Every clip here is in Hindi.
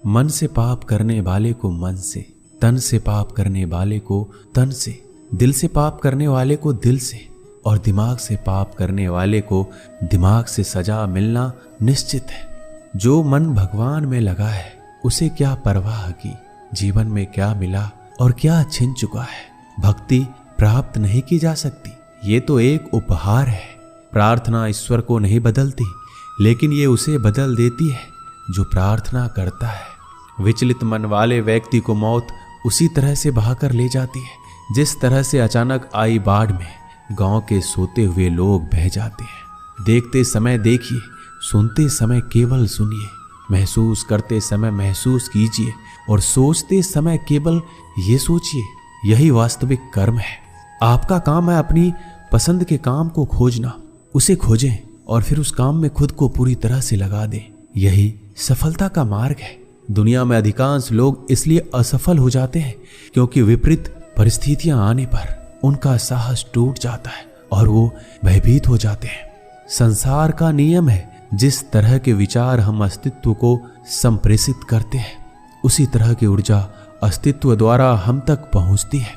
मन से पाप करने वाले को मन से, तन से पाप करने वाले को तन से, दिल से पाप करने वाले को दिल से और दिमाग से पाप करने वाले को दिमाग से सजा मिलना निश्चित है। जो मन भगवान में लगा है उसे क्या परवाह की जीवन में क्या मिला और क्या छिन चुका है। भक्ति प्राप्त नहीं की जा सकती, ये तो एक उपहार है। प्रार्थना ईश्वर को नहीं बदलती, लेकिन ये उसे बदल देती है जो प्रार्थना करता है। विचलित मन वाले व्यक्ति को मौत उसी तरह से बहाकर ले जाती है जिस तरह से अचानक आई बाढ़ में गांव के सोते हुए लोग बह जाते हैं। देखते समय देखिए, सुनते समय केवल सुनिए, महसूस करते समय महसूस कीजिए और सोचते समय केवल ये सोचिए, यही वास्तविक कर्म है। आपका काम है अपनी पसंद के काम को खोजना, उसे खोजें और फिर उस काम में खुद को पूरी तरह से लगा दें। यही सफलता का मार्ग है। दुनिया में अधिकांश लोग इसलिए असफल हो जाते हैं क्योंकि विपरीत परिस्थितियां आने पर उनका साहस टूट जाता है और वो भयभीत हो जाते हैं। संसार का नियम है, जिस तरह के विचार हम अस्तित्व को संप्रेषित करते हैं उसी तरह की ऊर्जा अस्तित्व द्वारा हम तक पहुंचती है।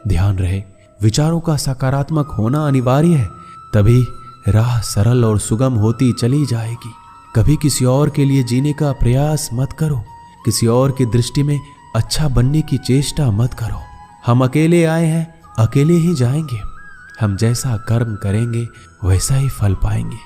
ध्यान रहे, विचारों का सकारात्मक होना अनिवार्य है, तभी राह सरल और सुगम होती चली जाएगी। कभी किसी और के लिए जीने का प्रयास मत करो, किसी और की दृष्टि में अच्छा बनने की चेष्टा मत करो। हम अकेले आए हैं, अकेले ही जाएंगे। हम जैसा कर्म करेंगे वैसा ही फल पाएंगे।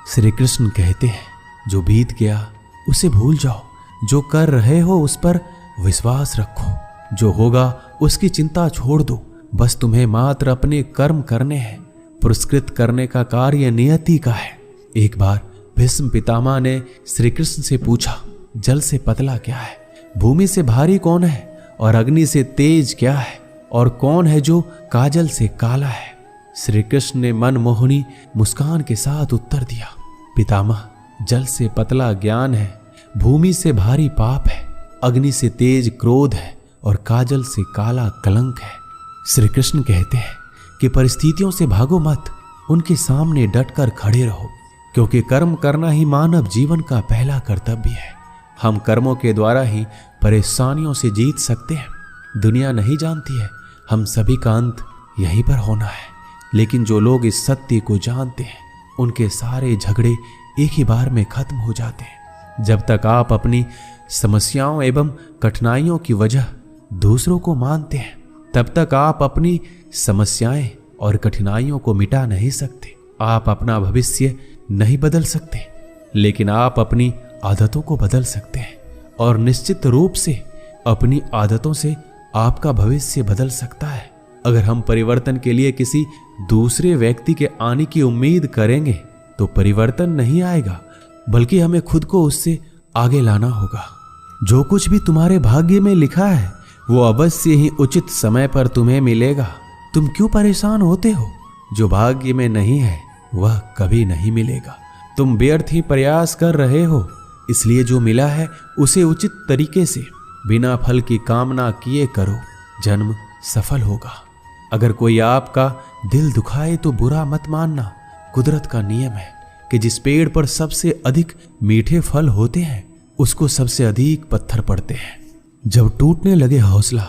श्री कृष्ण कहते हैं, जो बीत गया उसे भूल जाओ, जो कर रहे हो उस पर विश्वास रखो, जो होगा उसकी चिंता छोड़ दो। बस तुम्हें मात्र अपने कर्म करने हैं, पुरस्कृत करने का कार्य नियति का है। एक बार भीष्म पितामह ने श्री कृष्ण से पूछा, जल से पतला क्या है, भूमि से भारी कौन है और अग्नि से तेज क्या है, और कौन है जो काजल से काला है। श्री कृष्ण ने मनमोहनी मुस्कान के साथ उत्तर दिया, पितामह, जल से पतला ज्ञान है, भूमि से भारी पाप है, अग्नि से तेज क्रोध है और काजल से काला कलंक है। श्री कृष्ण कहते हैं कि परिस्थितियों से भागो मत, उनके सामने डटकर खड़े रहो, क्योंकि कर्म करना ही मानव जीवन का पहला कर्तव्य है। हम कर्मों के द्वारा ही परेशानियों से जीत सकते हैं। दुनिया नहीं जानती है हम सभी का अंत यहीं पर होना है, लेकिन जो लोग इस सत्य को जानते हैं उनके सारे झगड़े एक ही बार में खत्म हो जाते हैं। जब तक आप अपनी समस्याओं एवं कठिनाइयों की वजह दूसरों को मानते हैं, तब तक आप अपनी समस्याएं और कठिनाइयों को मिटा नहीं सकते। आप अपना भविष्य नहीं बदल सकते, लेकिन आप अपनी आदतों को बदल सकते हैं, और निश्चित रूप से अपनी आदतों से आपका भविष्य बदल सकता है। अगर हम परिवर्तन के लिए किसी दूसरे व्यक्ति के आने की उम्मीद करेंगे तो परिवर्तन नहीं आएगा, बल्कि हमें खुद को उससे आगे लाना होगा। जो कुछ भी तुम्हारे भाग्य में लिखा है वो अवश्य ही उचित समय पर तुम्हें मिलेगा। तुम क्यों परेशान होते हो? जो भाग्य में नहीं है वह कभी नहीं मिलेगा। तुम व्यर्थ ही प्रयास कर रहे हो, इसलिए जो मिला है उसे उचित तरीके से बिना फल की कामना किए करो, जन्म सफल होगा। अगर कोई आपका दिल दुखाए तो बुरा मत मानना। कुदरत का नियम है कि जिस पेड़ पर सबसे अधिक मीठे फल होते हैं उसको सबसे अधिक पत्थर पड़ते हैं। जब टूटने लगे हौसला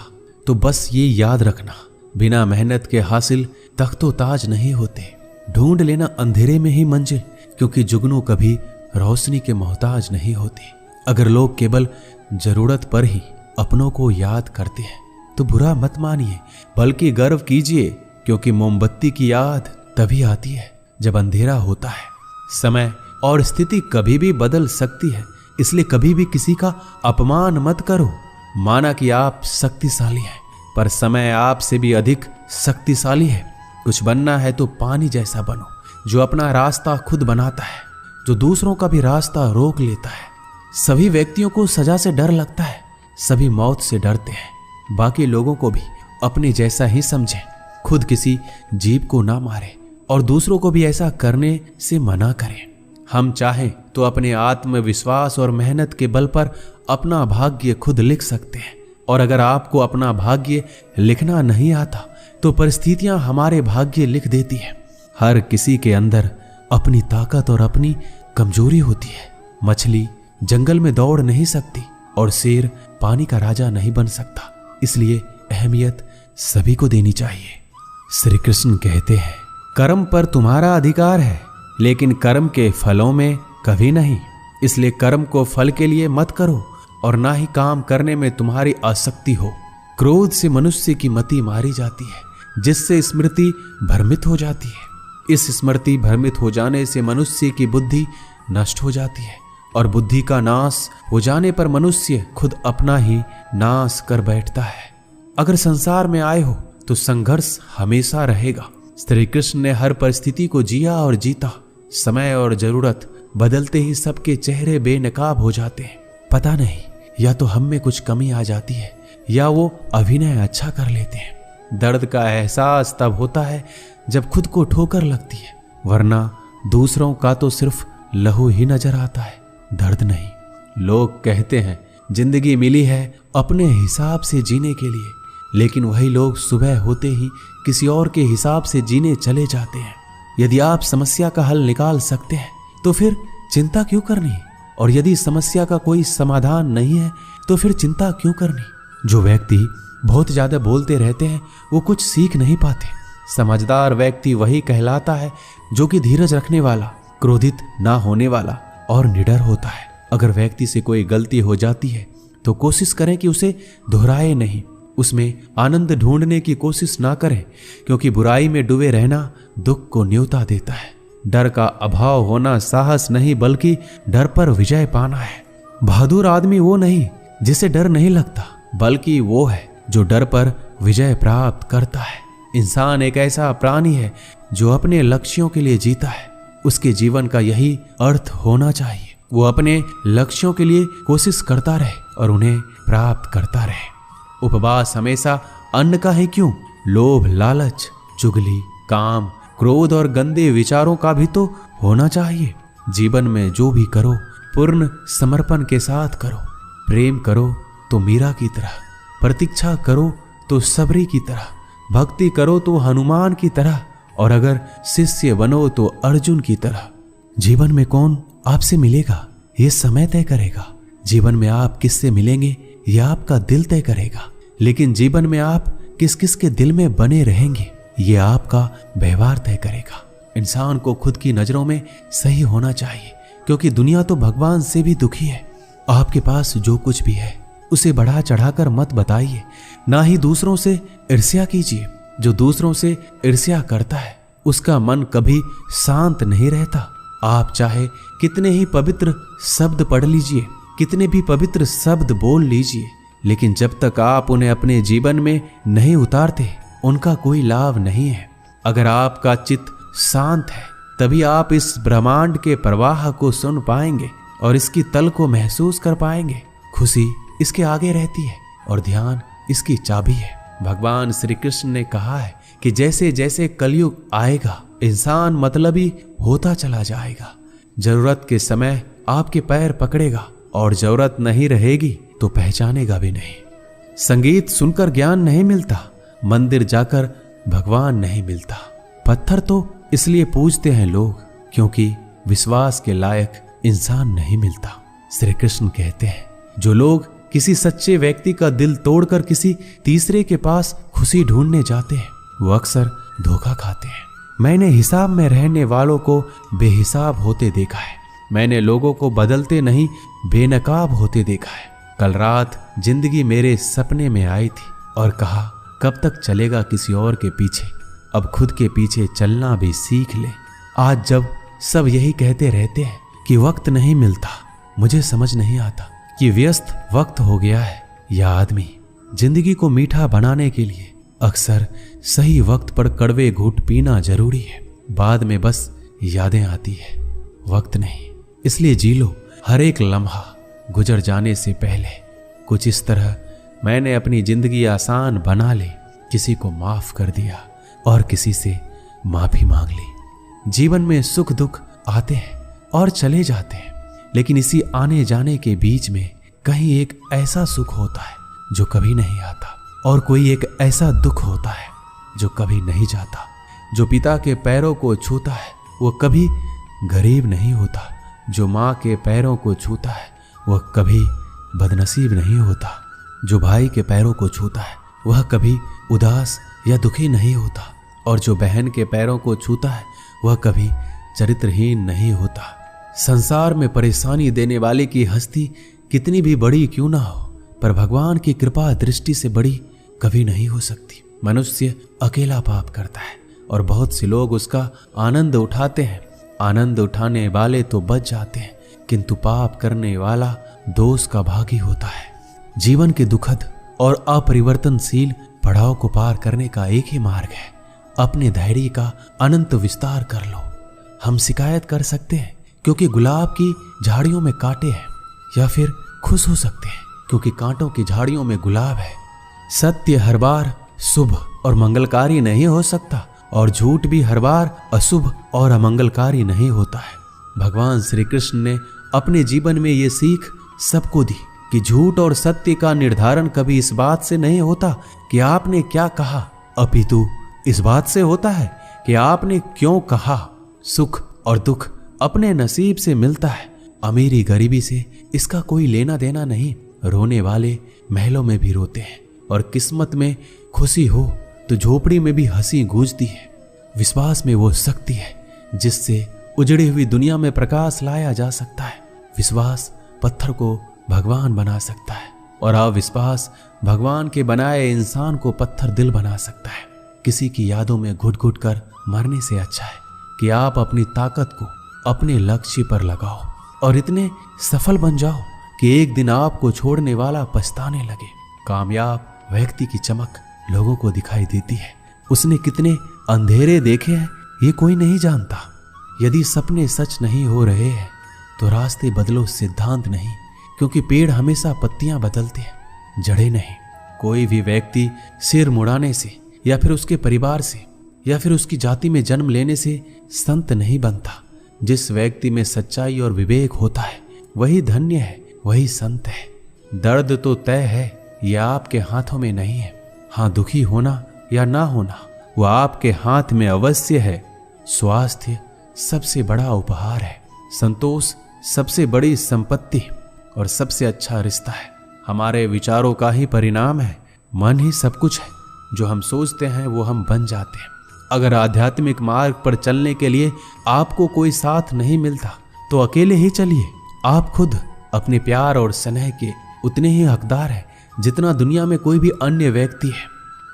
तो बस ये याद रखना, बिना मेहनत के हासिल तख्तो ताज नहीं होते। ढूंढ लेना अंधेरे में ही मंजिल, क्योंकि जुगनू कभी रोशनी के मोहताज नहीं होती। अगर लोग केवल जरूरत पर ही अपनों को याद करते हैं तो बुरा मत मानिए, बल्कि गर्व कीजिए, क्योंकि मोमबत्ती की याद तभी आती है जब अंधेरा होता है। समय और स्थिति कभी भी बदल सकती है, इसलिए कभी भी किसी का अपमान मत करो। माना कि आप शक्तिशाली हैं, पर समय आपसे भी अधिक शक्तिशाली है। कुछ बनना है तो पानी जैसा बनो, जो अपना रास्ता खुद बनाता है, जो दूसरों का भी रास्ता रोक लेता है। सभी व्यक्तियों को सजा से डर लगता है, सभी मौत से डरते हैं। बाकी लोगों को भी अपने जैसा ही समझें, खुद किसी जीव को ना मारें और दूसरों को भी ऐसा करने से मना करें। हम चाहें तो अपने आत्मविश्वास और मेहनत के बल पर अपना भाग्य खुद लिख सकते हैं, और अगर आपको अपना भाग्य लिखना नहीं आता तो परिस्थितियां हमारे भाग्य लिख देती हैं। हर किसी के अंदर अपनी ताकत और अपनी कमजोरी होती है। मछली जंगल में दौड़ नहीं सकती, और शेर पानी का राजा नहीं बन सकता, इसलिए अहमियत सभी को देनी चाहिए। श्री कृष्ण कहते हैं, कर्म पर तुम्हारा अधिकार है, लेकिन कर्म के फलों में कभी नहीं। इसलिए कर्म को फल के लिए मत करो और ना ही काम करने में तुम्हारी आसक्ति हो। क्रोध से मनुष्य की मति मारी जाती है, जिससे स्मृति भ्रमित हो जाती है। इस स्मृति भ्रमित हो जाने से मनुष्य की बुद्धि नष्ट हो जाती है, और बुद्धि का नाश हो जाने पर मनुष्य खुद अपना ही नाश कर बैठता है। अगर संसार में आए हो तो संघर्ष हमेशा रहेगा। श्री कृष्ण ने हर परिस्थिति को जिया और जीता। समय और जरूरत बदलते ही सबके चेहरे बेनकाब हो जाते हैं। पता नहीं, या तो हम में कुछ कमी आ जाती है या वो अभिनय अच्छा कर लेते हैं। दर्द का एहसास तब होता है जब खुद को ठोकर लगती है, वरना दूसरों का तो सिर्फ लहू ही नजर आता है, दर्द नहीं। लोग कहते हैं जिंदगी मिली है अपने हिसाब से जीने के लिए, लेकिन वही लोग सुबह होते ही किसी और के हिसाब से जीने चले जाते हैं। यदि आप समस्या का हल निकाल सकते हैं तो फिर चिंता क्यों करनी, और यदि समस्या का कोई समाधान नहीं है तो फिर चिंता क्यों करनी। जो व्यक्ति बहुत ज्यादा बोलते रहते हैं वो कुछ सीख नहीं पाते। समझदार व्यक्ति वही कहलाता है जो कि धीरज रखने वाला, क्रोधित ना होने वाला और निडर होता है। अगर व्यक्ति से कोई गलती हो जाती है तो कोशिश करें कि उसे दोहराए नहीं, उसमें आनंद ढूंढने की कोशिश ना करें, क्योंकि बुराई में डूबे रहना दुख को न्योता देता है। डर का अभाव होना साहस नहीं बल्कि डर पर विजय पाना है। बहादुर आदमी वो नहीं जिसे डर नहीं लगता, बल्कि वो है जो डर पर विजय प्राप्त करता है। इंसान एक ऐसा प्राणी है जो अपने लक्ष्यों के लिए जीता है। उसके जीवन का यही अर्थ होना चाहिए। वो अपने लक्ष्यों के लिए कोशिश करता रहे और उन्हें प्राप्त करता रहे। उपवास हमेशा अन्न का ही क्यों, लोभ, लालच, चुगली, काम, क्रोध और गंदे विचारों का भी तो होना चाहिए। जीवन में जो भी करो पूर्ण समर्पण के साथ करो। प्रेम करो तो मीरा की तरह, प्रतीक्षा करो तो सबरी की तरह, भक्ति करो तो हनुमान की तरह, और अगर शिष्य बनो तो अर्जुन की तरह। जीवन में कौन आपसे मिलेगा ये समय तय करेगा। जीवन में आप किससे मिलेंगे ये आपका दिल तय करेगा। लेकिन जीवन में आप किस किस के दिल में बने रहेंगे ये आपका व्यवहार तय करेगा। इंसान को खुद की नजरों में सही होना चाहिए, क्योंकि दुनिया तो भगवान से भी दुखी है। आपके पास जो कुछ भी है उसे बढ़ा चढ़ाकर मत बताइए, ना ही दूसरों से ईर्ष्या कीजिए। जो दूसरों से ईर्ष्या करता है उसका मन कभी शांत नहीं रहता। आप चाहे कितने ही पवित्र शब्द पढ़ लीजिए, कितने भी पवित्र शब्द बोल लीजिए, लेकिन जब तक आप उन्हें अपने जीवन में नहीं उतारते उनका कोई लाभ नहीं है। अगर आपका चित्त शांत है तभी आप इस ब्रह्मांड के प्रवाह को सुन पाएंगे और इसकी तल को महसूस कर पाएंगे। खुशी इसके आगे रहती है और ध्यान इसकी चाबी है। भगवान श्री कृष्ण ने कहा है कि जैसे जैसे कलयुग आएगा इंसान मतलबी होता चला जाएगा। जरूरत के समय आपके पैर पकड़ेगा और जरूरत नहीं रहेगी तो पहचानेगा भी नहीं। संगीत सुनकर ज्ञान नहीं मिलता, मंदिर जाकर भगवान नहीं मिलता। पत्थर तो इसलिए पूजते हैं लोग क्योंकि विश्वास के लायक इंसान नहीं मिलता। श्री कृष्ण कहते हैं जो लोग किसी सच्चे व्यक्ति का दिल तोड़कर किसी तीसरे के पास खुशी ढूंढने जाते हैं वो अक्सर धोखा खाते हैं। मैंने हिसाब में रहने वालों को बेहिसाब होते देखा है। मैंने लोगों को बदलते नहीं बेनकाब होते देखा है। कल रात जिंदगी मेरे सपने में आई थी और कहा कब तक चलेगा किसी और के पीछे, अब खुद के पीछे चलना भी सीख ले। आज जब सब यही कहते रहते हैं कि वक्त नहीं मिलता, मुझे समझ नहीं आता कि व्यस्त वक्त हो गया है या आदमी जिंदगी को मीठा बनाने के लिए अक्सर सही वक्त पर कड़वे घूंट पीना जरूरी है। बाद में बस यादें आती है, वक्त नहीं। इसलिए जी लो हर एक लम्हा गुजर जाने से पहले। कुछ इस तरह मैंने अपनी जिंदगी आसान बना ली, किसी को माफ कर दिया और किसी से माफी मांग ली। जीवन में सुख दुख आते हैं और चले जाते हैं, लेकिन इसी आने जाने के बीच में कहीं एक ऐसा सुख होता है जो कभी नहीं आता और कोई एक ऐसा दुख होता है जो कभी नहीं जाता। जो पिता के पैरों को छूता है वो कभी गरीब नहीं होता, जो माँ के पैरों को छूता है वह कभी बदनसीब नहीं होता। जो भाई के पैरों को छूता है वह कभी उदास या दुखी नहीं होता, और जो बहन के पैरों को छूता है वह कभी चरित्रहीन नहीं होता। संसार में परेशानी देने वाले की हस्ती कितनी भी बड़ी क्यों ना हो, पर भगवान की कृपा दृष्टि से बड़ी कभी नहीं हो सकती। मनुष्य अकेला पाप करता है और बहुत से लोग उसका आनंद उठाते हैं। आनंद उठाने वाले तो बच जाते हैं, किंतु पाप करने वाला दोष का भागी होता है। जीवन के दुखद और अपरिवर्तनशील पड़ाव को पार करने का एक ही मार्ग है, अपने धैर्य का अनंत विस्तार कर लो। हम शिकायत कर सकते हैं क्योंकि गुलाब की झाड़ियों में कांटे हैं, या फिर खुश हो सकते हैं क्योंकि कांटों की झाड़ियों में गुलाब है। सत्य हर बार शुभ और मंगलकारी नहीं हो सकता, और झूठ भी हर बार अशुभ और अमंगलकारी नहीं होता है। भगवान श्री कृष्ण ने अपने जीवन में ये सीख सबको दी कि झूठ और सत्य का निर्धारण कभी इस बात से नहीं होता कि आपने क्या कहा, अपितु इस बात से होता है कि आपने क्यों कहा। सुख और दुख अपने नसीब से मिलता है, अमीरी गरीबी से इसका कोई लेना देना नहीं। रोने वाले महलों में भी रोते हैं, और किस्मत में खुशी हो तो झोपड़ी में भी हंसी गूंजती है। विश्वास में वो शक्ति है जिससे उजड़ी हुई दुनिया में प्रकाश लाया जा सकता है। विश्वास पत्थर को भगवान बना सकता है, और अविश्वास भगवान के बनाए इंसान को पत्थर दिल बना सकता है। किसी की यादों में घुट घुट कर मरने से अच्छा है कि आप अपनी ताकत को अपने लक्ष्य पर लगाओ और इतने सफल बन जाओ कि एक दिन आपको छोड़ने वाला पछताने लगे। कामयाब व्यक्ति की चमक लोगों को दिखाई देती है। उसने कितने अंधेरे देखे हैं ये कोई नहीं जानता। यदि सपने सच नहीं हो रहे हैं तो रास्ते बदलो, सिद्धांत नहीं, क्योंकि पेड़ हमेशा पत्तियां बदलते हैं, जड़ें नहीं। कोई भी व्यक्ति सिर मुड़ाने से या फिर उसके परिवार से या फिर उसकी जाति में जन्म लेने से संत नहीं बनता। जिस व्यक्ति में सच्चाई और विवेक होता है वही धन्य है, वही संत है। दर्द तो तय है, यह आपके हाथों में नहीं है। हाँ, दुखी होना या ना होना वह आपके हाथ में अवश्य है। स्वास्थ्य सबसे बड़ा उपहार है, संतोष सबसे बड़ी संपत्ति और सबसे अच्छा रिश्ता है। हमारे विचारों का ही परिणाम है। मन ही सब कुछ है, जो हम सोचते हैं वो हम बन जाते हैं। अगर आध्यात्मिक मार्ग पर चलने के लिए आपको कोई साथ नहीं मिलता तो अकेले ही चलिए। आप खुद अपने प्यार और स्नेह के उतने ही हकदार हैं जितना दुनिया में कोई भी अन्य व्यक्ति है।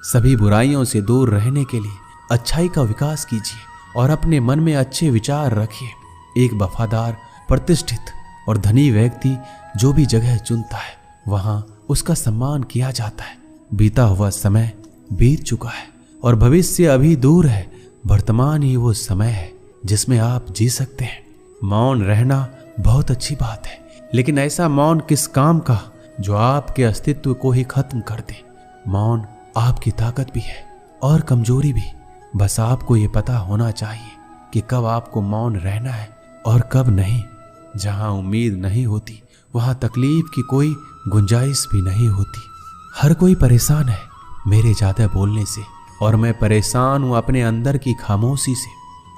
सभी बुराइयों से दूर रहने के लिए अच्छाई का विकास कीजिए और अपने मन में अच्छे विचार रखिए। एक वफादार, प्रतिष्ठित और धनी व्यक्ति जो भी जगह चुनता है वहां उसका सम्मान किया जाता है। बीता हुआ समय बीत चुका है और भविष्य अभी दूर है। वर्तमान ही वो समय है जिसमें आप जी सकते हैं। मौन रहना बहुत अच्छी बात है, लेकिन ऐसा मौन किस काम का जो आपके अस्तित्व को ही खत्म कर दे। मौन आपकी ताकत भी है और कमजोरी भी। बस आपको ये पता होना चाहिए कि कब आपको मौन रहना है और कब नहीं। जहां उम्मीद नहीं होती वहां तकलीफ की कोई गुंजाइश भी नहीं होती। हर कोई परेशान है मेरे ज्यादा बोलने से, और मैं परेशान हूं अपने अंदर की खामोशी से।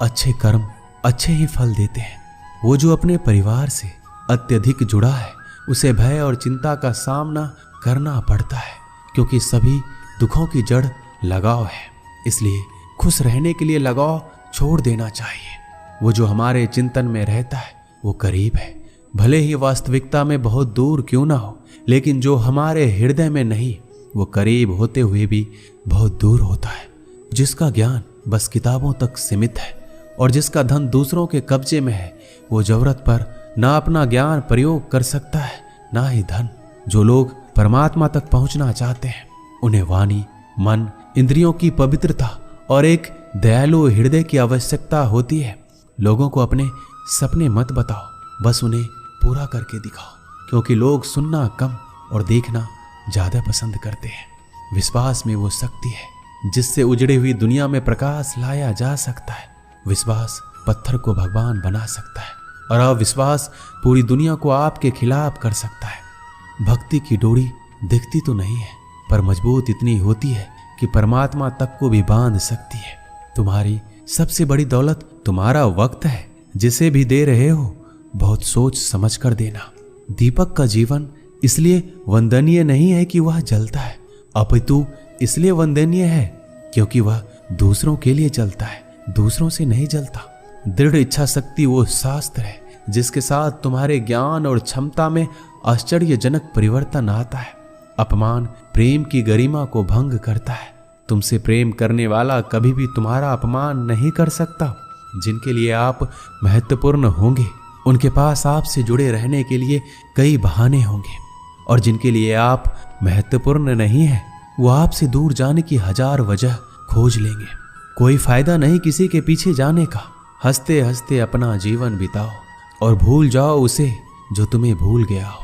अच्छे कर्म अच्छे ही फल देते हैं। वो जो अपने परिवार से अत्यधिक जुड़ा है उसे भय और चिंता का सामना करना पड़ता है, क्योंकि सभी दुखों की जड़ लगाव है। इसलिए खुश रहने के लिए लगाव छोड़ देना चाहिए। वो जो हमारे चिंतन में रहता है वो करीब है, भले ही वास्तविकता में बहुत दूर क्यों ना हो, लेकिन जो हमारे हृदय में नहीं वो करीब होते हुए भी बहुत दूर होता है। जिसका ज्ञान बस किताबों तक सीमित है और जिसका धन दूसरों के कब्जे में है, वो जरूरत पर ना अपना ज्ञान प्रयोग कर सकता है ना ही धन। जो लोग परमात्मा तक पहुंचना चाहते हैं उन्हें वाणी, मन, इंद्रियों की पवित्रता और एक दयालु हृदय की आवश्यकता होती है। लोगों को अपने सपने मत बताओ, बस उन्हें पूरा करके दिखाओ, क्योंकि लोग सुनना कम और देखना ज्यादा पसंद करते हैं। विश्वास में वो शक्ति है जिससे उजड़ी हुई दुनिया में प्रकाश लाया जा सकता है। विश्वास पत्थर को भगवान बना सकता है और अविश्वास पूरी दुनिया को आपके खिलाफ कर सकता है। भक्ति की डोरी दिखती तो नहीं है, पर मजबूत इतनी होती है कि परमात्मा तक को भी बांध सकती है। तुम्हारी सबसे बड़ी दौलत तुम्हारा वक्त है। जिसे भी दे रहे हो बहुत सोच समझ कर देना। दीपक का जीवन इसलिए वंदनीय नहीं है कि वह जलता है, अपितु इसलिए वंदनीय है क्योंकि वह दूसरों के लिए जलता है, दूसरों से नहीं जलता। दृढ़ इच्छा शक्ति वो शास्त्र है जिसके साथ तुम्हारे ज्ञान और क्षमता में आश्चर्यजनक परिवर्तन आता है। अपमान प्रेम की गरिमा को भंग करता है। तुमसे प्रेम करने वाला कभी भी तुम्हारा अपमान नहीं कर सकता। जिनके लिए आप महत्वपूर्ण होंगे उनके पास आपसे जुड़े रहने के लिए कई बहाने होंगे, और जिनके लिए आप महत्वपूर्ण नहीं हैं वो आपसे दूर जाने की 1000 वजह खोज लेंगे। कोई फायदा नहीं किसी के पीछे जाने का। हंसते हंसते अपना जीवन बिताओ और भूल जाओ उसे जो तुम्हें भूल गया हो।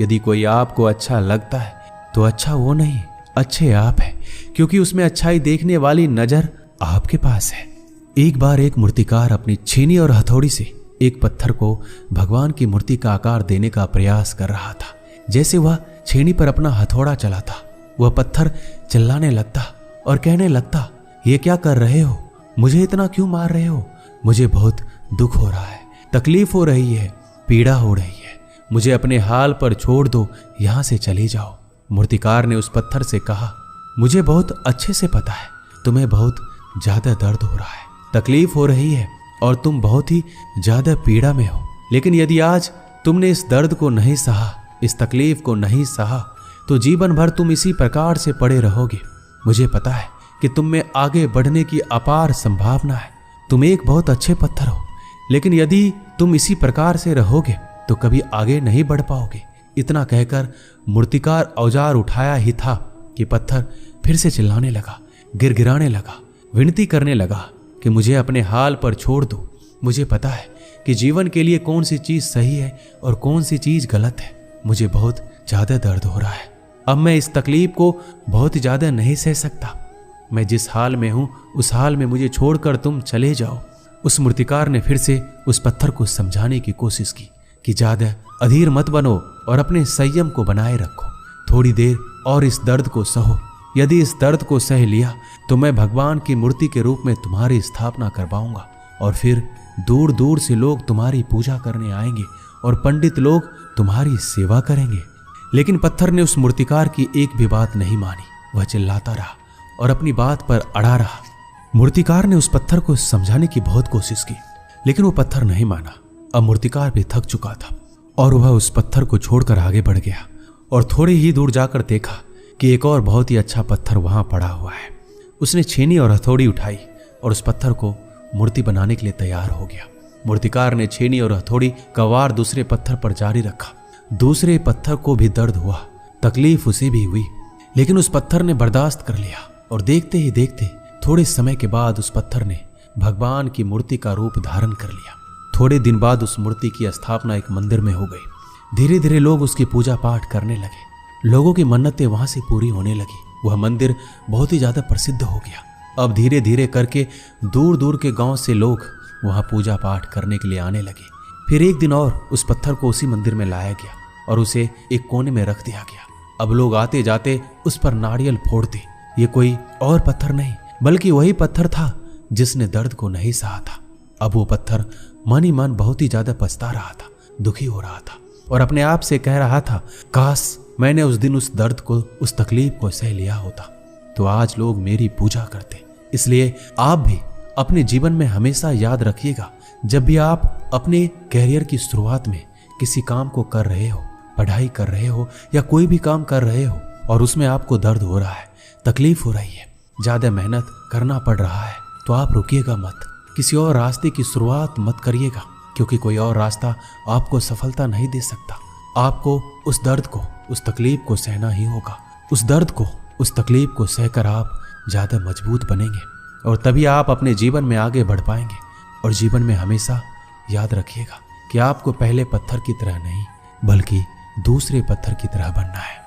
यदि कोई आपको अच्छा लगता है तो अच्छा वो नहीं, अच्छे आप हैं, क्योंकि उसमें अच्छाई देखने वाली नजर आपके पास है। एक बार एक मूर्तिकार अपनी छेनी और हथौड़ी से एक पत्थर को भगवान की मूर्ति का आकार देने का प्रयास कर रहा था। जैसे वह छेनी पर अपना हथौड़ा चलाता, वह पत्थर चिल्लाने लगता और कहने लगता, ये क्या कर रहे हो? मुझे इतना क्यों मार रहे हो? मुझे बहुत दुख हो रहा है, तकलीफ हो रही है, पीड़ा हो रही है, मुझे अपने हाल पर छोड़ दो, यहां से चले जाओ। मूर्तिकार ने उस पत्थर से कहा, मुझे बहुत अच्छे से पता है तुम्हें बहुत ज्यादा दर्द हो रहा है, तकलीफ हो रही है और तुम बहुत ही ज्यादा पीड़ा में हो, लेकिन यदि आज तुमने इस दर्द को नहीं सहा, इस तकलीफ को नहीं सहा, तो जीवन भर तुम इसी प्रकार से पड़े रहोगे। मुझे पता है कि तुम में आगे बढ़ने की अपार संभावना है। तुम एक बहुत अच्छे पत्थर हो, लेकिन यदि तुम इसी प्रकार से रहोगे तो कभी आगे नहीं बढ़ पाओगे। इतना कहकर मूर्तिकार औजार उठाया ही था कि पत्थर फिर से चिल्लाने लगा, गिड़गिड़ाने लगा, विनती करने लगा कि मुझे अपने हाल पर छोड़ दो। मुझे पता है कि जीवन के लिए कौन सी चीज सही है और कौन सी चीज गलत है। मुझे बहुत ज्यादा दर्द हो रहा है, अब मैं इस तकलीफ को बहुत ज्यादा नहीं सह सकता। मैं जिस हाल में हूं उस हाल में मुझे छोड़कर तुम चले जाओ। उस मूर्तिकार ने फिर से उस पत्थर को समझाने की कोशिश की कि ज्यादा अधीर मत बनो और अपने संयम को बनाए रखो। थोड़ी देर और इस दर्द को सहो। यदि इस दर्द को सह लिया तो मैं भगवान की मूर्ति के रूप में तुम्हारी स्थापना करवाऊंगा, और फिर दूर दूर से लोग तुम्हारी पूजा करने आएंगे और पंडित लोग तुम्हारी सेवा करेंगे। लेकिन पत्थर ने उस मूर्तिकार की एक भी बात नहीं मानी। वह चिल्लाता रहा और अपनी बात पर अड़ा रहा। मूर्तिकार ने उस पत्थर को समझाने की बहुत कोशिश की, लेकिन वो पत्थर नहीं माना। अब मूर्तिकार भी थक चुका था और वह उस पत्थर को छोड़कर आगे बढ़ गया और थोड़ी ही दूर जाकर देखा कि एक और बहुत ही अच्छा पत्थर वहां पड़ा हुआ है। उसने छेनी और हथौड़ी उठाई और उस पत्थर को मूर्ति बनाने के लिए तैयार हो गया। मूर्तिकार ने छेनी और हथौड़ी का वार दूसरे पत्थर पर जारी रखा। दूसरे पत्थर को भी दर्द हुआ, तकलीफ उसे भी हुई, लेकिन उस पत्थर ने बर्दाश्त कर लिया और देखते ही देखते थोड़े समय के बाद उस पत्थर ने भगवान की मूर्ति का रूप धारण कर लिया। थोड़े दिन बाद उस मूर्ति की स्थापना एक मंदिर में हो गई। धीरे धीरे लोग उसकी पूजा पाठ करने लगे। लोगों की मन्नतें वहां से पूरी होने लगी। वह मंदिर बहुत ही ज्यादा प्रसिद्ध हो गया। अब धीरे धीरे करके दूर दूर के गांव से लोग वहां पूजा पाठ करने के लिए आने लगे। फिर एक दिन और उस पत्थर को उसी मंदिर में लाया गया और उसे एक कोने में रख दिया गया। अब लोग आते जाते उस पर नारियल फोड़ते। ये कोई और पत्थर नहीं बल्कि वही पत्थर था जिसने दर्द को नहीं सहा था। अब वो पत्थर मन ही मन बहुत ही ज्यादा पछता रहा था, दुखी हो रहा था और अपने आप से कह रहा था, काश मैंने उस दिन उस दर्द को, उस तकलीफ को सह लिया होता तो आज लोग मेरी पूजा करते। इसलिए आप भी अपने जीवन में हमेशा याद रखिएगा, जब भी आप अपने कैरियर की शुरुआत में किसी काम को कर रहे हो, पढ़ाई कर रहे हो या कोई भी काम कर रहे हो और उसमें आपको दर्द हो रहा है, तकलीफ हो रही है, ज्यादा मेहनत करना पड़ रहा है, तो आप रुकिएगा मत, किसी और रास्ते की शुरुआत मत करिएगा, क्योंकि कोई और रास्ता आपको सफलता नहीं दे सकता। आपको उस दर्द को, उस तकलीफ को सहना ही होगा। उस दर्द को, उस तकलीफ को सहकर आप ज्यादा मजबूत बनेंगे और तभी आप अपने जीवन में आगे बढ़ पाएंगे। और जीवन में हमेशा याद रखिएगा कि आपको पहले पत्थर की तरह नहीं बल्कि दूसरे पत्थर की तरह बनना है।